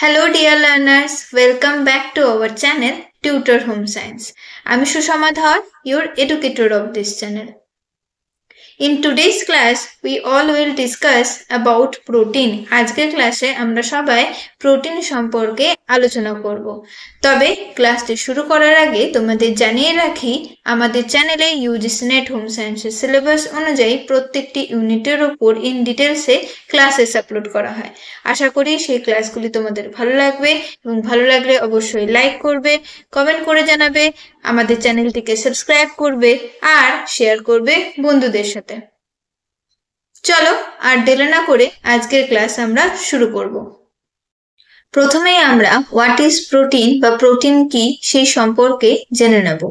Hello, dear learners. Welcome back to our channel, Tutor Home Science. I'm Shushama Dhar, your educator of this channel. In today's class, we all will discuss about protein. আজকের ক্লাসে আমরা সবাই protein সম্পর্কে আলোচনা করব। তবে ক্লাসটি শুরু করার আগে তোমাদের জানিয়ে রাখি, আমাদের চ্যানেলে ইউজিসি নেট হোম সায়েন্সের সিলেবাস অনুযায়ী প্রত্যেকটি ইউনিটের উপর ইন ডিটেলসে ক্লাসেস আপলোড করা হয়। আশা করি সেই ক্লাসগুলি তোমাদের ভালো লাগবে এবং ভালো লাগলে অবশ্যই লাইক করবে, কমেন্ট করে জানাবে, আমাদের চ্যানেলটিকে সাবস্ক্রাইব করবে আর শেয়ার করবে বন্ধুদের সাথে। চলো আর দেরি না করে আজকের ক্লাস আমরা শুরু করব। প্রথমেই আমরা হোয়াট ইজ প্রোটিন বা প্রোটিন কি সেই সম্পর্কে জেনে নেব।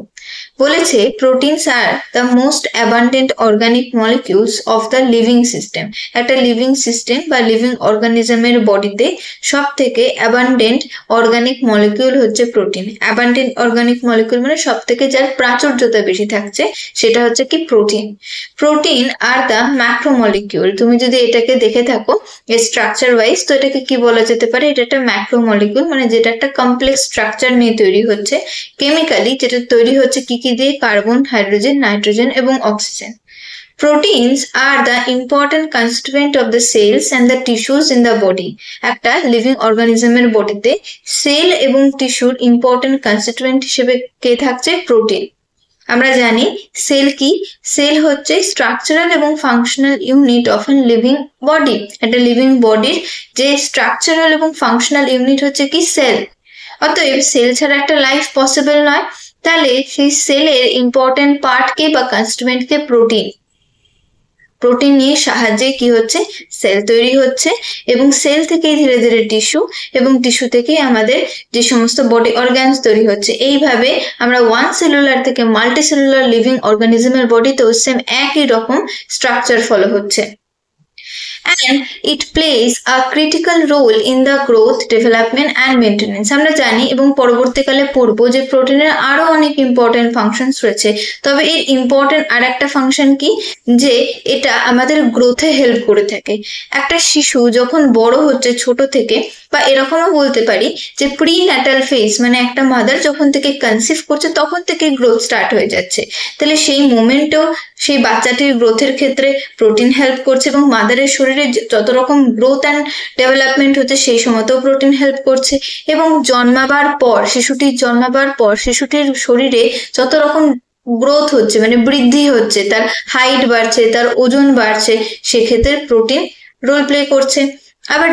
বলেছে proteins are the most abundant organic molecules of the living system. একটা লিভিং সিস্টেম বা লিভিং অর্গানিজমের বডিতে সব থেকে অ্যাবান্ডেন্ট অর্গানিক মলিকিউল হচ্ছে প্রোটিন। অ্যাবান্ডেন্ট অর্গানিক মলিকিউল মানে সব থেকে যার প্রাচুর্যতা বেশি থাকছে সেটা হচ্ছে কি প্রোটিন। প্রোটিন আর দ্য ম্যাক্রোমলিকিউল, তুমি যদি এটাকে দেখে থাকো স্ট্রাকচার ওয়াইজ, তো এটাকে কি বলা যেতে পারে, এটা একটা ম্যাক্রোমলিকিউল মানে যেটা একটা কমপ্লেক্স স্ট্রাকচার নিয়ে তৈরি হচ্ছে। কেমিক্যালি যেটা তৈরি হচ্ছে কি কি দিয়ে, কার্বন, হাইড্রোজেন, নাইট্রোজেন এবং oxygen. Proteins are the important constituent of the cells and the tissues in the body. একটা লিভিং অর্গানিজমের বডিতে সেল এবং টিস্যুর ইম্পর্টেন্ট কনস্টিটুয়েন্ট হিসেবে কে থাকছে, প্রোটিন। আমরা জানি সেল কি, সেল হচ্ছে স্ট্রাকচারাল এবং functional unit of N living body. একটা লিভিং বডির যে স্ট্রাকচারাল এবং ফাংশনাল ইউনিট হচ্ছে কি সেল। অতএব সেল ছাড়া একটা লাইফ পসিবল নয়। তাহলে সেই সেলের ইম্পর্টেন্ট পার্ট কে বা কনস্টিটুয়েন্ট কে, প্রোটিন। প্রোটিন নিয়ে সাহায্যে কি হচ্ছে, সেল তৈরি হচ্ছে এবং সেল থেকেই ধীরে ধীরে টিস্যু এবং টিস্যু থেকেই আমাদের যে সমস্ত বডি অর্গানস তৈরি হচ্ছে। এইভাবে আমরা ওয়ান সেলুলার থেকে মাল্টি সেলুলার লিভিং অর্গানিজমের বডিতেও সেম একই রকম স্ট্রাকচার ফলো হচ্ছে। And it plays a critical role in the growth, development and maintenance. আমরা জানি এবং পরবর্তীকালে পড়বো যে প্রোটিনের আরো অনেক ইম্পর্টেন্ট ফাংশনস রয়েছে। তবে এর ইম্পর্টেন্ট আর একটা ফাংশন কি, যে এটা আমাদের গ্রোথে হেল্প করে থাকে। একটা শিশু যখন বড় হচ্ছে ছোট থেকে, বা এরকমও বলতে পারি যে প্রি ন্যাটাল ফেজ মানে একটা মাদার যখন থেকে কনসিভ করছে তখন থেকে গ্রোথ স্টার্ট হয়ে যাচ্ছে। তাহলে সেই মোমেন্টেও সেই বাচ্চাটির গ্রোথের ক্ষেত্রে প্রোটিন হেল্প করছে এবং মাদারের শরীরে যত রকম গ্রোথ অ্যান্ড ডেভেলপমেন্ট হচ্ছে সেই সময়তেও প্রোটিন হেল্প করছে। এবং শিশুটির জন্মাবার পর শিশুটির শরীরে যত রকম গ্রোথ হচ্ছে মানে বৃদ্ধি হচ্ছে, তার হাইট বাড়ছে, তার ওজন বাড়ছে, সেক্ষেত্রে প্রোটিন রোল প্লে করছে। আবার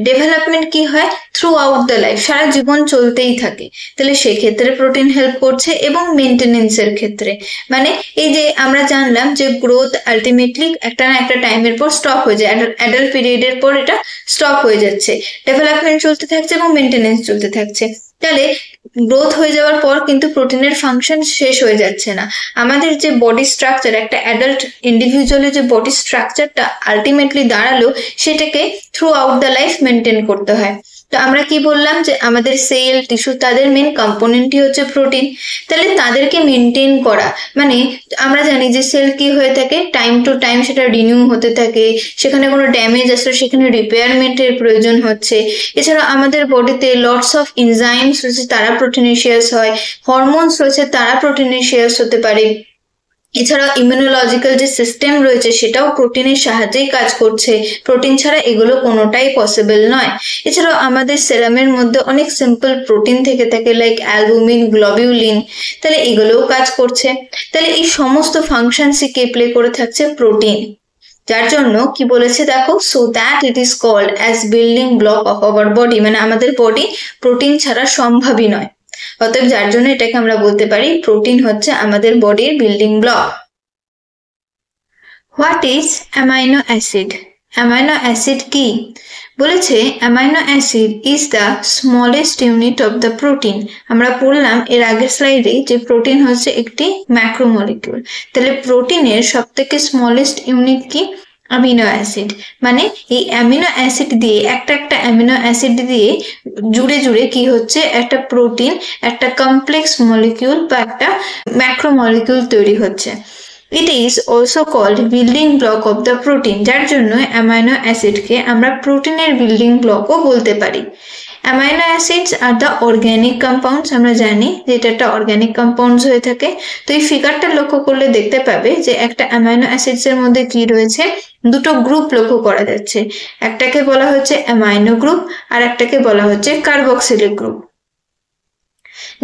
ডেভেলপমেন্ট কি হয়, থ্রু আউট দ্য লাইফ, সারা জীবন চলতেই থাকে। তাহলে সেক্ষেত্রে প্রোটিন হেল্প করছে। এবং মেনটেনেন্সের ক্ষেত্রে মানে এই যে আমরা জানলাম যে গ্রোথ আলটিমেটলি একটা না একটা টাইমের পর স্টপ হয়ে যায়, অ্যাডাল্ট পিরিয়ডের পর এটা স্টপ হয়ে যাচ্ছে, ডেভেলপমেন্ট চলতে থাকছে এবং মেনটেনেন্স চলতে থাকছে। তাহলে গ্রোথ হয়ে যাওয়ার পর কিন্তু প্রোটিনের ফাংশন শেষ হয়ে যাচ্ছে না। আমাদের যে বডি স্ট্রাকচার, একটা অ্যাডাল্ট ইন্ডিভিজুয়ালের যে বডি স্ট্রাকচারটা আলটিমেটলি দাঁড়ালো, সেটাকে through out the life maintain করতে হয়। তো আমরা কি বললাম যে আমাদের সেল টিস্যু তাদের মেন কম্পোনেন্টই হচ্ছে প্রোটিন। তাহলে তাদেরকে মেনটেন করা মানে আমরা জানি যে সেল কি হয়ে থাকে, টাইম টু টাইম সেটা রিনিউ হতে থাকে, সেখানে কোনো ড্যামেজ আসলে সেখানে রিপেয়ারমেন্টের প্রয়োজন হচ্ছে। এছাড়া আমাদের বডিতে লটস অফ এনজাইমস রয়েছে, তারা প্রোটিনেশিয়াস হয়, হরমোনস রয়েছে, তারা প্রোটিনেশিয়াস হতে পারে। এছাড়াও ইমিউনোলজিক্যাল যে সিস্টেম রয়েছে সেটাও প্রোটিনের সাহায্যেই কাজ করছে। প্রোটিন ছাড়া এগুলো কোনোটাই পসিবল নয়। এছাড়াও আমাদের সেরামের মধ্যে অনেক সিম্পল প্রোটিন থেকে থাকে, লাইক অ্যালবুমিন, গ্লোবিউলিন, তাহলে এগুলোও কাজ করছে। তাহলে এই সমস্ত ফাংশনসই কে প্লে করে থাকছে, প্রোটিন। যার জন্য কি বলেছে দেখো, so that it is called as building block of our body, মানে আমাদের বডি প্রোটিন ছাড়া সম্ভবই নয়। অতএব যার জন্য এটাকে আমরা বলতে পারি প্রোটিন হচ্ছে আমাদের বডির building block. What is amino acid? Amino acid কি বলেছে, amino acid is the smallest unit of the protein. আমরা পড়লাম এর আগের স্লাইডে যে প্রোটিন হচ্ছে একটি ম্যাক্রোমলিকিউল। তাহলে প্রোটিনের সব থেকে স্মলেস্ট ইউনিট কি, অ্যামিনো অ্যাসিড। মানে এই অ্যামিনো অ্যাসিড দিয়ে একটা অ্যামিনো অ্যাসিড দিয়ে জুড়ে জুড়ে কি হচ্ছে, একটা প্রোটিন, একটা কমপ্লেক্স মলিকিউল বা একটা ম্যাক্রোমলিকিউল তৈরি হচ্ছে। It is also called building block of the protein, যার জন্য অ্যামাইনো অ্যাসিডকে আমরা প্রোটিনের বিল্ডিং ব্লকও বলতে পারি। Amino acids are the organic compounds, আমরা জানি যে এটা একটা অর্গ্যানিক কম্পাউন্ডস হয়ে থাকে। তো এই ফিগারটা লক্ষ্য করলে দেখতে পাবে যে একটা অ্যামাইনো অ্যাসিডস এর মধ্যে কি রয়েছে, দুটো গ্রুপ লক্ষ্য করা যাচ্ছে। একটাকে বলা হচ্ছে অ্যামাইনো গ্রুপ আর একটাকে বলা হচ্ছে কার্বক্সিলিক গ্রুপ।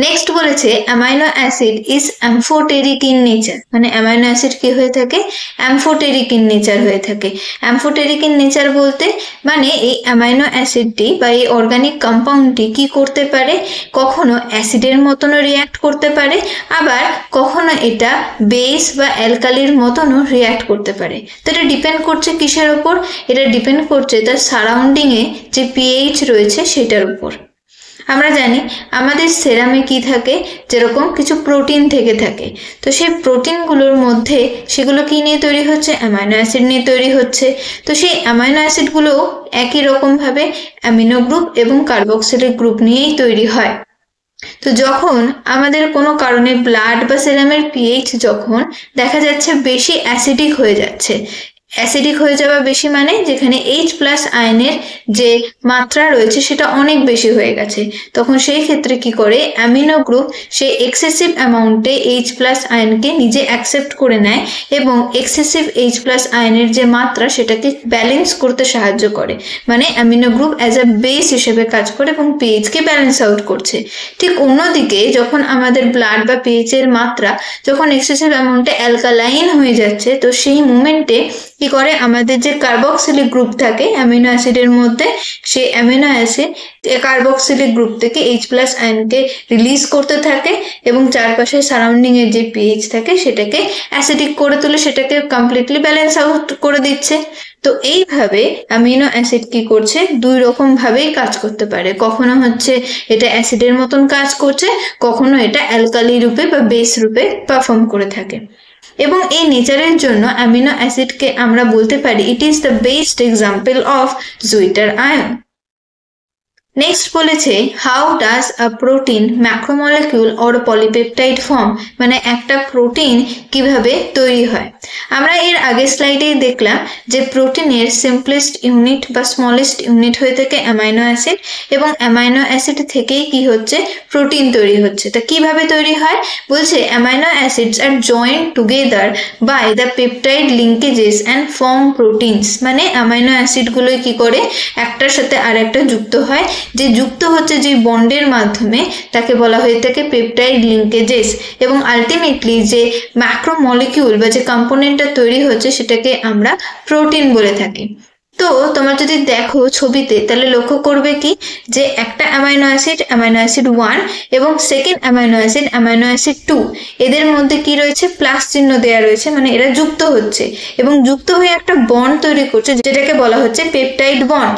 নেক্সট বলেছে amino acid is amphoteric in nature, মানে অ্যামাইনো অ্যাসিড কি হয়ে থাকে, অ্যাম্ফোটেরিক ইন নেচার হয়ে থাকে। অ্যাম্ফোটেরিক ইন নেচার বলতে মানে এই অ্যামাইনো অ্যাসিডটি বা এই অর্গানিক কম্পাউন্ডটি কি করতে পারে, কখনো অ্যাসিডের মতনও রিয়্যাক্ট করতে পারে, আবার কখনো এটা বেস বা অ্যালকালির মতনও রিয়্যাক্ট করতে পারে। তো এটা ডিপেন্ড করছে কিসের ওপর, এটা ডিপেন্ড করছে তার সারাউন্ডিংয়ে যে পিএইচ রয়েছে সেটার উপর। আমরা জানি আমাদের সেরামে কি থাকে, যেরকম কিছু প্রোটিন থেকে থাকে, তো সেই প্রোটিনগুলোর মধ্যে সেগুলো কি নিয়ে তৈরি হচ্ছে, অ্যামাইনো অ্যাসিড নিয়ে তৈরি হচ্ছে। তো সেই অ্যামাইনো অ্যাসিডগুলোও একই রকমভাবে অ্যামিনো গ্রুপ এবং কার্বক্সিলিক গ্রুপ নিয়েই তৈরি হয়। তো যখন আমাদের কোনো কারণে ব্লাড বা সেরামের পিএইচ যখন দেখা যাচ্ছে বেশি অ্যাসিডিক হয়ে যাচ্ছে, অ্যাসিডিক হয়ে যাওয়া বেশি মানে যেখানে H+ আয়নের যে মাত্রা রয়েছে সেটা অনেক বেশি হয়ে গেছে, তখন সেই ক্ষেত্রে কি করে অ্যামিনো গ্রুপ সেই এক্সেসিভ অ্যামাউন্টে H+ আয়নকে নিজে অ্যাকসেপ্ট করে নেয় এবং এক্সেসিভ H+ আয়নের যে মাত্রা সেটাকে ব্যালেন্স করতে সাহায্য করে, মানে amino group as a base হিসেবে কাজ করে এবং পিএইচকে ব্যালেন্স আউট করছে। ঠিক অন্যদিকে যখন আমাদের ব্লাড বা পিএইচের মাত্রা যখন এক্সেসিভ অ্যামাউন্টে অ্যালকালাইন হয়ে যাচ্ছে, তো সেই মোমেন্টে কি করে আমাদের যে কার্বক্সিলিক গ্রুপ থাকে অ্যামিনো অ্যাসিডের মধ্যে, সেই অ্যামিনো অ্যাসিড কার্বক্সিলিক গ্রুপ থেকে H+ আয়নকে রিলিজ করতে থাকে এবং চারপাশে সারাউন্ডিং এর যে পিএইচ থাকে সেটাকে অ্যাসিডিক করে তুলে সেটাকে কমপ্লিটলি ব্যালেন্স আউট করে দিচ্ছে। তো এইভাবে অ্যামিনো অ্যাসিড কি করছে, দুই রকম ভাবেই কাজ করতে পারে, কখনো হচ্ছে এটা অ্যাসিডের মতন কাজ করছে, কখনো এটা অ্যালকালি রূপে বা বেস রূপে পারফর্ম করে থাকে। এবং এই নেচারের জন্য অ্যামিনো অ্যাসিডকে আমরা বলতে পারি it is the best example of zwitter ion. Next বলেছে how does a protein macromolecule or polypeptide form, মানে একটা প্রোটিন কিভাবে তৈরি হয়। আমরা এর আগের স্লাইডেই দেখলাম যে প্রোটিনের সিম্পলেস্ট ইউনিট বা স্মলেস্ট ইউনিট হয়ে থাকে অ্যামাইনো অ্যাসিড, এবং অ্যামাইনো অ্যাসিড থেকেই কি হচ্ছে, প্রোটিন তৈরি হচ্ছে। তা কিভাবে তৈরি হয় বলছে amino acids are joint together by the peptide linkages and form proteins, মানে অ্যামাইনো অ্যাসিডগুলোই কি করে একটার সাথে আর একটা যুক্ত হয়, যে যুক্ত হচ্ছে যে বন্ডের মাধ্যমে তাকে বলা হয়ে থাকে পেপটাইড লিঙ্কেজেস, এবং আলটিমেটলি যে ম্যাক্রোমলিকিউল বা যে কম্পোনেন্টটা তৈরি হচ্ছে সেটাকে আমরা প্রোটিন বলে থাকি। তো তোমরা যদি দেখো ছবিতে তাহলে লক্ষ্য করবে কি যে একটা অ্যামাইনো অ্যাসিড 1 এবং সেকেন্ড অ্যামাইনো অ্যাসিড 2, এদের মধ্যে কি রয়েছে, প্লাস চিহ্ন দেওয়া রয়েছে, মানে এরা যুক্ত হচ্ছে এবং যুক্ত হয়ে একটা বন্ড তৈরি করছে যেটাকে বলা হচ্ছে পেপটাইড বন্ড।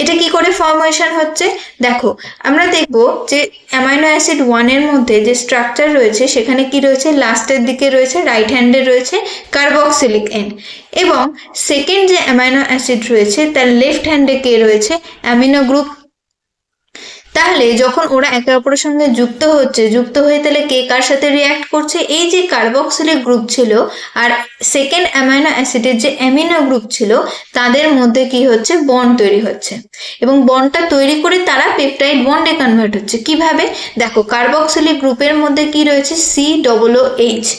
এটা কি করে ফর্মেশন হচ্ছে দেখো, আমরা দেখব যে অ্যামাইনো অ্যাসিড 1 এর মধ্যে যে স্ট্রাকচার রয়েছে সেখানে কি রয়েছে, লাস্টের দিকে রয়েছে রাইট হ্যান্ডে রয়েছে কার্বক্সিলিক এন্ড, এবং সেকেন্ড যে অ্যামাইনো অ্যাসিড রয়েছে তার লেফট হ্যান্ডে কে রয়েছে, অ্যামিনো গ্রুপ। তাহলে যখন ওরা একে অপরের সঙ্গে যুক্ত হয়ে তাহলে কে কার সাথে রিঅ্যাক্ট করছে, এই যে কার্বক্সিলিক গ্রুপ ছিল আর সেকেন্ড অ্যামাইনো অ্যাসিডের যে অ্যামিনো গ্রুপ ছিল তাদের মধ্যে কি হচ্ছে, বন্ড তৈরি হচ্ছে, এবং বন্ডটা তৈরি করে তারা পেপটাইড বন্ডে কনভার্ট হচ্ছে। কিভাবে দেখো, কার্বক্সিলিক গ্রুপের মধ্যে কি রয়েছে, COOH,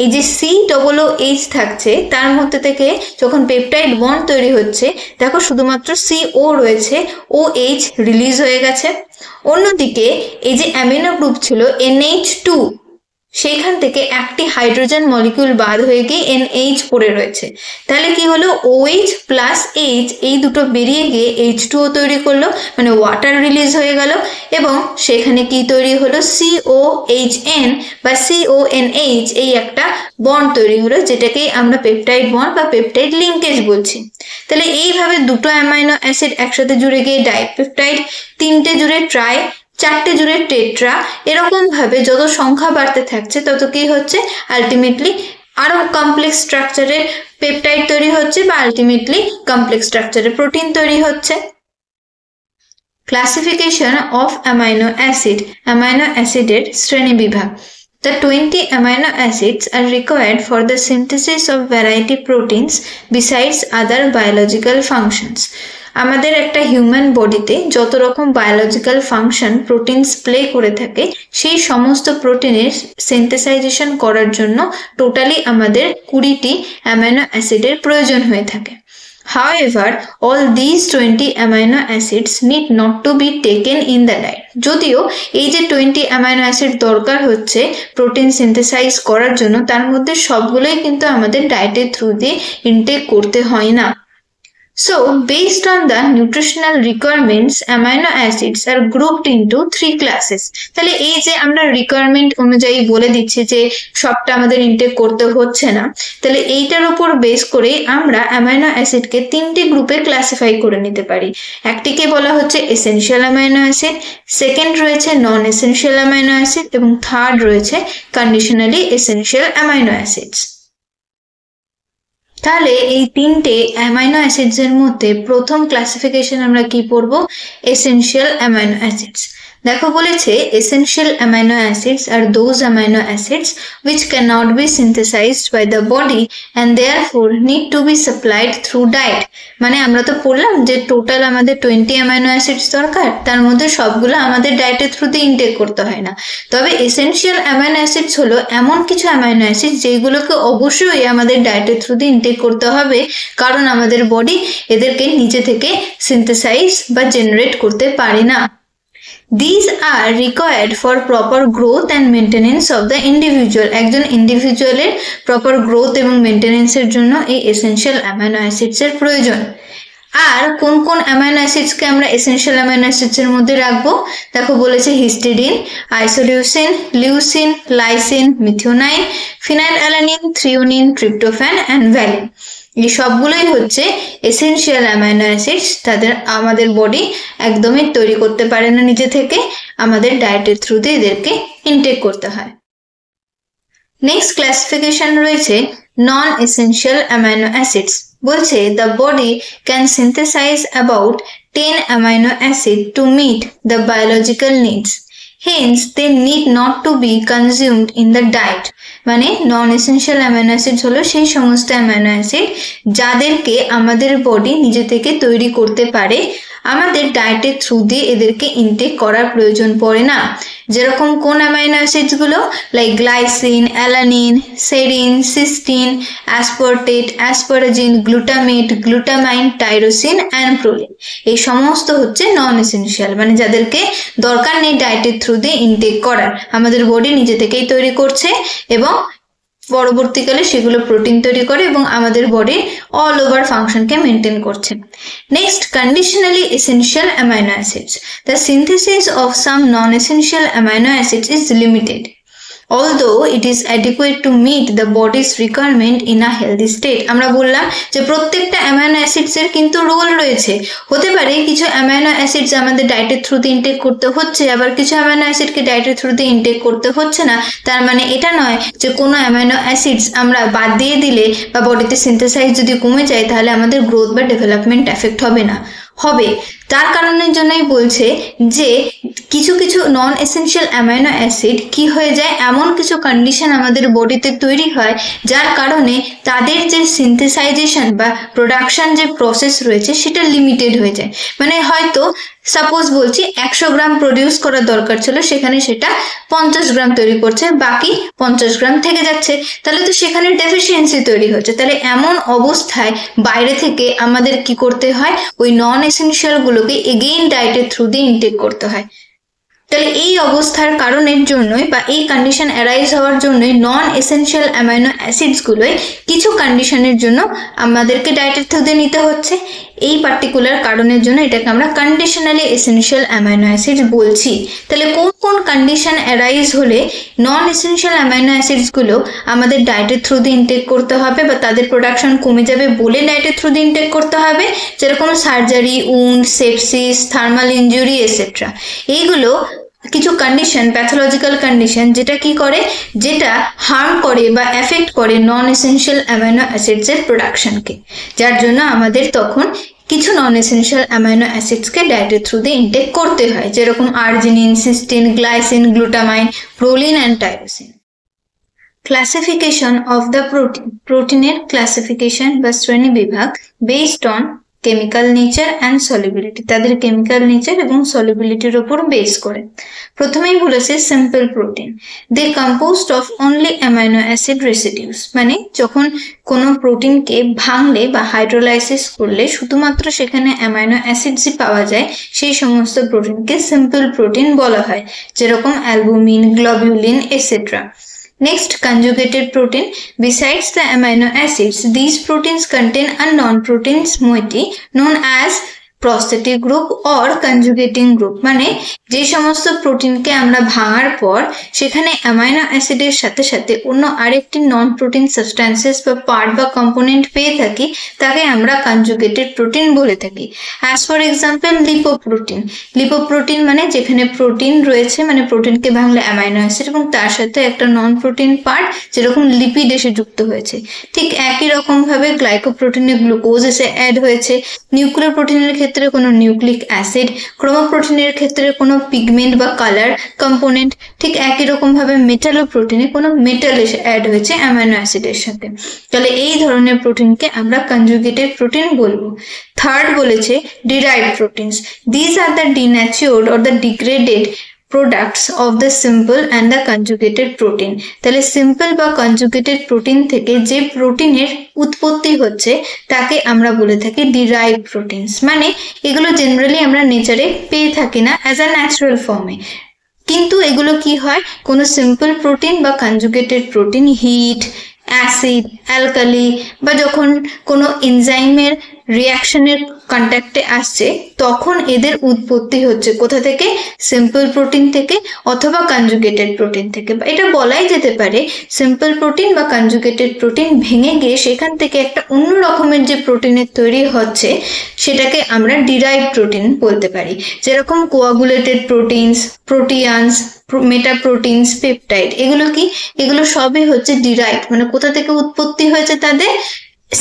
এই যে COOH থাকছে তার মধ্যে থেকে যখন পেপটাইড বন্ড তৈরি হচ্ছে দেখো শুধুমাত্র CO রয়েছে, OH রিলিজ হয়ে গেছে। অন্যদিকে এই যে অ্যামিনো গ্রুপ ছিল NH2, সেইখান থেকে একটি হাইড্রোজেন মলিকিউল বাদ হয়ে গিয়ে NH পড়ে রয়েছে, তাহলে কি হলো OH প্লাস H এই দুটো বেরিয়ে গিয়ে H2O তৈরি করলো, মানে ওয়াটার রিলিজ হয়ে গেল, এবং সেখানে কি তৈরি হলো, COHN বা CONH, এই একটা বন্ড তৈরি হলো যেটাকেই আমরা পেপটাইড বন্ড বা পেপটাইড লিঙ্কেজ বলছি। তাহলে এইভাবে দুটো অ্যামাইনো অ্যাসিড একসাথে জুড়ে গিয়ে ডাইপেপটাইড, তিনটে জুড়ে ট্রাই, চারটে জুড়ে টেট্রা, এরকম ভাবে যত সংখ্যা বাড়তে থাকছে তত কি হচ্ছে, আলটিমেটলি আরো কমপ্লেক্স স্ট্রাকচারের পেপটাইড তৈরি হচ্ছে বা আলটিমেটলি কমপ্লেক্স স্ট্রাকচারের প্রোটিন তৈরি হচ্ছে। ক্লাসিফিকেশন অফ অ্যামাইনো অ্যাসিডের শ্রেণী বিভাগ। The 20 amino acids are required for the synthesis of variety proteins besides other biological functions. আমাদের একটা হিউম্যান বডিতে যত রকম বায়োলজিক্যাল ফাংশন প্রোটিনস প্লে করে থাকে সেই সমস্ত প্রোটিনের সিনথেসাইজেশন করার জন্য টোটালি আমাদের 20টি অ্যামাইনো অ্যাসিডের প্রয়োজন হয়ে থাকে। However, all these 20 amino acids need not to be taken in the diet. যদিও এই যে 20 অ্যামাইনো অ্যাসিড দরকার হচ্ছে প্রোটিন সিনথেসাইজ করার জন্য, তার মধ্যে সবগুলোই কিন্তু আমাদের ডায়েটের থ্রু দিয়ে ইনটেক করতে হয় না। So, based on the nutritional requirements, amino acids are grouped into 3 classes. তাহলে এই যে আমরা রিকোয়ারমেন্ট অনুযায়ী বলে দিচ্ছি যে সবটা আমাদের ইনটেক করতে হচ্ছে না, তাহলে এইটার উপর বেস করে আমরা অ্যামাইনো অ্যাসিডকে 3টে গ্রুপে ক্লাসিফাই করে নিতে পারি। একটিকে বলা হচ্ছে এসেনশিয়াল অ্যামাইনো অ্যাসিড, সেকেন্ড রয়েছে নন এসেনশিয়াল অ্যামাইনো অ্যাসিড এবং থার্ড রয়েছে কন্ডিশনালি এসেনশিয়াল অ্যামাইনো অ্যাসিডস। তাহলে এই 3টে অ্যামাইনো অ্যাসিডস এর মধ্যে প্রথম ক্লাসিফিকেশন আমরা কি পড়ব? Essential amino acids. দেখো বলেছে এসেনশিয়াল অ্যামাইনো অ্যাসিডস আর those amino acids which cannot be synthesized by the body and therefore need to be supplied through diet। মানে আমরা তো পড়লাম যে টোটাল আমাদের 20 অ্যামাইনো অ্যাসিডস দরকার, তার মধ্যে সবগুলো আমাদের ডায়েটের থ্রুতে ইনটেক করতে হয় না। তবে এসেনশিয়াল অ্যামাইনো অ্যাসিডস হলো এমন কিছু অ্যামাইনো অ্যাসিড যেগুলোকে অবশ্যই আমাদের ডায়েটের থ্রুতে ইনটেক করতে হবে, কারণ আমাদের বডি এদেরকে নিজে থেকে সিনথেসাইজ বা জেনারেট করতে পারে না। These are required for proper growth and maintenance of the individual। একজন ইন্ডিভিজুয়ালের প্রপার গ্রোথ এবং মেনটেনেন্সের জন্য এই এসেনশিয়াল অ্যামাইনো অ্যাসিডস এর প্রয়োজন। আর কোন কোন অ্যামাইনো অ্যাসিডসকে আমরা এসেনশিয়াল অ্যামাইনো অ্যাসিডস এর মধ্যে রাখবো? দেখো বলেছে histidine, isoleucine, leucine, lysine, methionine, phenylalanine, threonine, tryptophan and valine. এই সবগুলোই হচ্ছে এসেনশিয়াল অ্যামাইনো অ্যাসিডস। তাদের আমাদের বডি একদমই তৈরি করতে পারে না নিজে থেকে, আমাদের ডায়েটের থ্রুতে এদেরকে ইনটেক করতে হয়। নেক্সট ক্লাসিফিকেশন রয়েছে নন এসেনশিয়াল অ্যামাইনো অ্যাসিডস। বলছে the body can synthesize about 10 amino acid to meet the biological needs, hence they need not to be consumed in the diet। মানে নন এসেনশিয়াল অ্যামাইনো অ্যাসিড হলো সেই সমস্ত amino acid যাদেরকে আমাদের body নিজে থেকে তৈরি করতে পারে, আমাদের ডায়েটের থ্রু দিয়ে এদেরকে ইনটেক করার প্রয়োজন পড়ে না। যেরকম কোন অ্যামাইনো অ্যাসিডসগুলো? Like glycine, alanine, serine, cystine, aspartate, asparagine, glutamate, glutamine, tyrosine and proline. এই সমস্ত হচ্ছে নন এসেনশিয়াল, মানে যাদেরকে দরকার নেই ডায়েটের থ্রু দিয়ে ইনটেক করার, আমাদের বডি নিজে থেকেই তৈরি করছে এবং পরবর্তীকালে সেগুলো প্রোটিন তৈরি করে এবং আমাদের বডির অল ওভার ফাংশনকে মেনটেন করছে। Next, conditionally essential amino acids. The synthesis of some non essential amino acids is limited, although it is adequate to meet the body's requirement in a healthy state। আমরা বললাম যে প্রত্যেকটা amino acids এর কিন্তু role রয়েছে। হতে পারে কিছু অ্যামাইনো অ্যাসিডস আমাদের ডায়েটের থ্রুতে ইনটেক করতে হচ্ছে, আবার কিছু অ্যামাইনো অ্যাসিডকে ডায়েটের থ্রুতে ইনটেক করতে হচ্ছে না। তার মানে এটা নয় যে কোনো অ্যামাইনো অ্যাসিডস আমরা বাদ দিয়ে দিলে বা বডিতে সিনথেসাইজ যদি কমে যায় তাহলে আমাদের গ্রোথ বা ডেভেলপমেন্ট এফেক্ট হবে না, হবে। তার কারণের জন্যই বলছে যে কিছু কিছু নন এসেনশিয়াল অ্যামাইনো অ্যাসিড কি হয়ে যায়, এমন কিছু কন্ডিশন আমাদের বডিতে তৈরি হয় যার কারণে তাদের যে সিনথেসাইজেশন বা প্রোডাকশন যে প্রসেস রয়েছে সেটা লিমিটেড হয়ে যায়। মানে হয়তো সাপোজ বলছি 100 গ্রাম প্রডিউস করার দরকার ছিল, সেখানে সেটা 50 গ্রাম তৈরি করছে, বাকি 50 গ্রাম থেকে যাচ্ছে, তাহলে তো সেখানে ডেফিসিয়েন্সি তৈরি হচ্ছে। তাহলে এমন অবস্থায় বাইরে থেকে আমাদের কি করতে হয়? ওই নন এসেনশিয়াল গুলোকে এগেইন ডায়েটের থ্রু দিয়ে ইনটেক করতে হয়। তাহলে এই অবস্থার কারণের জন্যই বা এই কন্ডিশন অ্যারাইজ হওয়ার জন্যই নন এসেনশিয়াল অ্যামাইনো অ্যাসিডসগুলোই কিছু কন্ডিশনের জন্য আমাদেরকে ডায়েটের থ্রু দিয়ে নিতে হচ্ছে। এই পার্টিকুলার কারণের জন্য এটাকে আমরা কন্ডিশনালি এসেনশিয়াল অ্যামাইনো অ্যাসিডস বলছি। তাহলে কোন কোন কন্ডিশন অ্যারাইজ হলে নন এসেনশিয়াল অ্যামাইনো অ্যাসিডসগুলো আমাদের ডায়েটের থ্রু দিয়ে ইনটেক করতে হবে বা তাদের প্রোডাকশন কমে যাবে বলে ডায়েটের থ্রু দিয়ে ইনটেক করতে হবে? যেরকম surgery, wound, sepsis, thermal injury etcetera. এইগুলো কিছু কন্ডিশন, প্যাথোলজিক্যাল কন্ডিশন, যেটা কি করে, যেটা হার্ম করে বা এফেক্ট করে নন এসেনশিয়াল অ্যামাইনো অ্যাসিডস এর প্রোডাকশনকে, যার জন্য আমাদের তখন কিছু নন এসেনশিয়াল অ্যামাইনো অ্যাসিডসকে ডায়েটের থ্রু দিয়ে ইনটেক করতে হয়, যেরকম arginine, cystine, glycine, glutamine, proline and tyrosine. Classification of the protein. প্রোটিনের ক্লাসিফিকেশন বা শ্রেণী বিভাগ based on chemical nature and solubility, তাদের কেমিক্যাল নেচার এবং সলিবিলিটির উপর বেস করে। প্রথমেই বলেছে simple protein, they composed of only amino acid residues, মানে যখন কোনো প্রোটিনকে ভাঙলে বা হাইড্রোলাইসিস করলে শুধুমাত্র সেখানে অ্যামাইনো অ্যাসিডসই পাওয়া যায়, সেই সমস্ত প্রোটিনকে সিম্পল প্রোটিন বলা হয়, যেরকম albumin, globulin etcetera. Next, conjugated protein. Besides the amino acids, these proteins contain a non-proteins moiety known as prosthetic group or conjugating group, মানে যে সমস্ত প্রোটিনকে আমরা ভাঙার পর সেখানে অ্যামাইনো অ্যাসিডের সাথে সাথে অন্য আরেকটি নন প্রোটিন সাবস্ট্যান্সেস বা পার্ট বা কম্পোনেন্ট পেয়ে থাকি, তাকে আমরা কনজুগেটেড প্রোটিন বলে থাকি। As for example lipoprotein. Lipoprotein মানে যেখানে প্রোটিন রয়েছে, মানে প্রোটিনকে ভাঙলে অ্যামাইনো অ্যাসিড এবং তার সাথে একটা নন প্রোটিন পার্ট যেরকম লিপিড এসে যুক্ত হয়েছে। ঠিক একই রকম ভাবে গ্লাইকোপ্রোটিনে গ্লুকোজ এসে অ্যাড হয়েছে। নিউক্লিয়ার প্রোটিনের ক্ষেত্রে কোনো নিউক্লিক অ্যাসিড, ক্রোমোপ্রোটিনের ক্ষেত্রে কোনো পিগমেন্ট বা কালার কম্পোনেন্ট, ঠিক একই রকম ভাবে মেটালোপ্রোটিনে কোনো মেটাল এসে অ্যাড হয়েছে অ্যামাইনো অ্যাসিডের সাথে। তাহলে এই ধরনের প্রোটিনকে আমরা কনজুগেটেড প্রোটিন বলবো। থার্ড বলেছে derived proteins, these are the denatured or the degraded products of the simple and the conjugated protein। তাহলে সিম্পল বা কনজুগেটেড প্রোটিন থেকে যে প্রোটিনের উৎপত্তি হচ্ছে তাকে আমরা বলে থাকি ডিরাইভড প্রোটিনস, মানে এগুলো জেনারেলি আমরা নেচারে পেয়ে থাকি না অ্যাজ আ ন্যাচারাল ফর্মে, কিন্তু এগুলো কি হয়, কোনো সিম্পল প্রোটিন বা conjugated protein heat, acid, alkali বা যখন কোনো এনজাইমের রিয়াকশনের কন্ট্যাক্টে আসছে তখন এদের উৎপত্তি হচ্ছে কোথা থেকে, সিম্পল প্রোটিন থেকে অথবা কনজুগেটেড প্রোটিন থেকে। এটা বলাই যেতে পারে সিম্পল প্রোটিন বা কনজুগেটেড প্রোটিন ভেঙে গিয়ে সেখান থেকে একটা অন্য রকমের যে প্রোটিনের তৈরি হচ্ছে সেটাকে আমরা ডিরাইভড প্রোটিন বলতে পারি, যেরকম কোয়াগুলেটেড প্রোটিনস, প্রোটিয়ানস, মেটাপ্রোটিনস, পেপটাইড, এগুলো কি, এগুলো সবই হচ্ছে ডিরাইভড, মানে কোথা থেকে উৎপত্তি হয়েছে তাদের,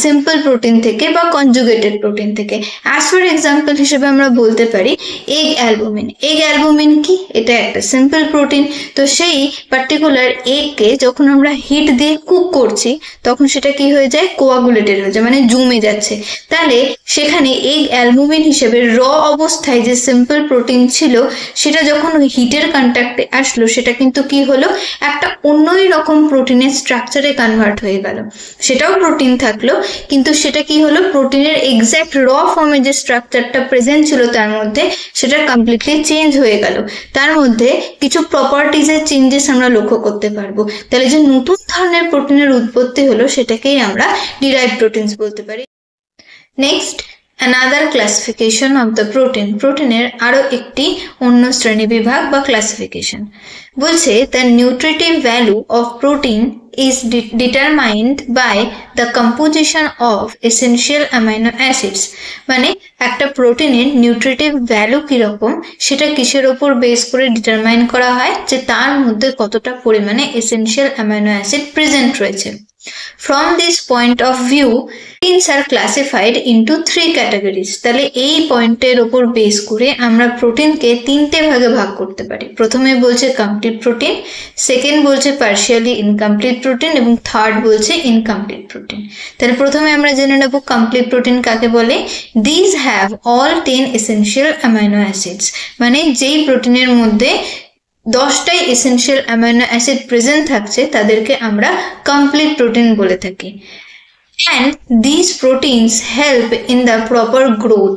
সিম্পল প্রোটিন থেকে বা কনজুগেটেড প্রোটিন থেকে। অ্যাজ ফর এক্সাম্পল হিসেবে আমরা বলতে পারি এগ অ্যালবুমিন। এগ অ্যালবুমিন কি, এটা একটা সিম্পল প্রোটিন, তো সেই পার্টিকুলার এগকে যখন আমরা হিট দিয়ে কুক করছি তখন সেটা কি হয়ে যায়, কোয়াগুলেটেড হয়ে যায়, মানে জমে যাচ্ছে। তাহলে সেখানে এগ অ্যালবুমিন হিসেবে র অবস্থায় যে সিম্পল প্রোটিন ছিল সেটা যখন হিটের কন্ট্যাক্টে আসলো সেটা কিন্তু কি হলো, একটা অন্যই রকম প্রোটিনের স্ট্রাকচারে কনভার্ট হয়ে গেল। সেটাও প্রোটিন থাকলো কিন্তু সেটা কি হলো, প্রোটিনের এক্স্যাক্ট র ফর্মে যে স্ট্রাকচারটা প্রেজেন্ট ছিল তার মধ্যে সেটা কমপ্লিটলি চেঞ্জ হয়ে গেল, তার মধ্যে কিছু প্রপার্টিজের চেঞ্জেস আমরা লক্ষ্য করতে পারবো। তাহলে যে নতুন ধরনের প্রোটিনের উৎপত্তি হলো সেটাকেই আমরা ডিরাইভড প্রোটিনস বলতে পারি। Next, another classification of the protein, প্রোটিনের আরো একটি অন্য শ্রেণী বিভাগ বা ক্লাসিফিকেশন। বলছে the nutritive value of protein is determined by the composition of essential amino acids, মানে একটা প্রোটিনের নিউট্রিটিভ ভ্যালু কিরকম সেটা কিসের ওপর বেস করে ডিটারমাইন করা হয়, যে তার মধ্যে কতটা পরিমাণে এসেনশিয়াল অ্যামাইনো অ্যাসিড প্রেজেন্ট রয়েছে। From this point of view, proteins are classified into 3 categories. তাহলে এই পয়েন্টের উপর বেস করে আমরা প্রোটিনকে তিনটে ভাগে ভাগ করতে পারি। প্রথমে বলছে কমপ্লিট প্রোটিন, সেকেন্ড বলছে পার্শিয়ালি ইনকমপ্লিট প্রোটিন এবং থার্ড বলছে ইনকমপ্লিট প্রোটিন। তাহলে প্রথমে আমরা জেনে নেব কমপ্লিট প্রোটিন কাকে বলে। These have all 10 essential amino acids, মানে যেই প্রোটিনের মধ্যে 10টাই এসেনশিয়াল অ্যামাইনো অ্যাসিড প্রেজেন্ট থাকছে তাদেরকে আমরা কমপ্লিট প্রোটিন বলে থাকি। And this proteins help in the proper growth,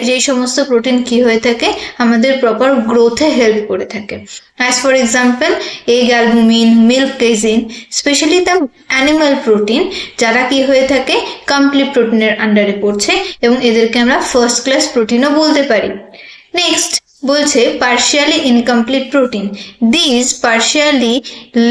যেই সমস্ত প্রোটিন কি হয়ে থাকে, আমাদের প্রপার গ্রোথে হেল্প করে থাকে। As for example egg albumin, milk casein, specially the animal protein, যারা কি হয়ে থাকে কমপ্লিট প্রোটিনের আন্ডারে পড়ছে এবং এদেরকে আমরা ফার্স্ট ক্লাস প্রোটিনও বলতে পারি। নেক্সট বলছে partially incomplete protein, this partially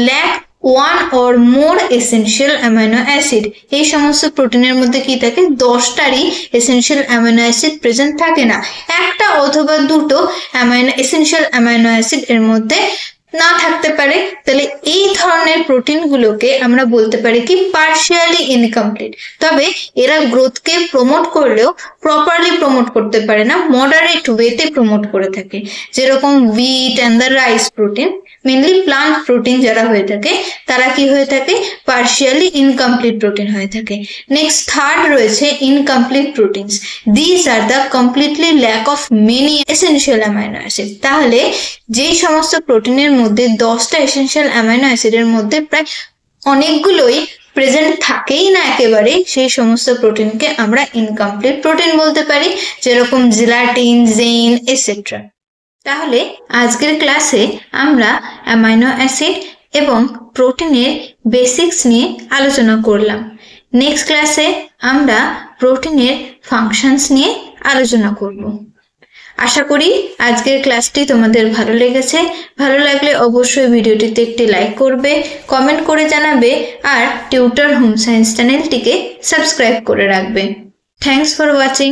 lack one or more essential amino acid. এই সমস্ত প্রোটিনের মধ্যে কি থাকে, 10টারই এসেনশিয়াল অ্যামাইনো অ্যাসিড প্রেজেন্ট থাকে না, একটা অথবা দুটো এসেনশিয়াল অ্যামাইনো অ্যাসিড এর মধ্যে না থাকতে পারে। তাহলে এই ধরনের প্রোটিনগুলোকে আমরা বলতে পারি কি পার্শিয়ালি ইনকমপ্লিট। তবে এরা গ্রোথকে প্রমোট করলেও প্রপারলি প্রমোট করতে পারে না, মডারেট ওয়েতে প্রমোট করে থাকে। যেরকম wheat and the rice protein, mainly plant protein যারা হয়ে থাকে তারা কি হয়ে থাকে, পার্শিয়ালি ইনকমপ্লিট প্রোটিন হয়ে থাকে। নেক্সট থার্ড রয়েছে incomplete proteins. This are the completely lack of many essential amino acid. তাহলে যেই সমস্ত প্রোটিনের মধ্যে 10টা এসেনশিয়াল অ্যামাইনো অ্যাসিডের মধ্যে প্রায় অনেকগুলোই প্রেজেন্ট থাকেই না একেবারে, সেই সমস্ত প্রোটিনকে আমরা ইনকমপ্লিট প্রোটিন বলতে পারি, যেরকম জিলাটিন, জেইন এটসেট্রা। তাহলে আজকের ক্লাসে আমরা অ্যামাইনো অ্যাসিড এবং প্রোটিনের বেসিক্স নিয়ে আলোচনা করলাম। নেক্সট ক্লাসে আমরা প্রোটিনের ফাংশনস নিয়ে আলোচনা করব। আশা করি আজকের ক্লাসটি তোমাদের ভালো লেগেছে। ভালো লাগলে অবশ্যই ভিডিওটিতে একটি লাইক করবে, কমেন্ট করে জানাবে, আর টিউটর হোম সায়েন্স চ্যানেলটিকে সাবস্ক্রাইব করে রাখবে। Thanks for watching.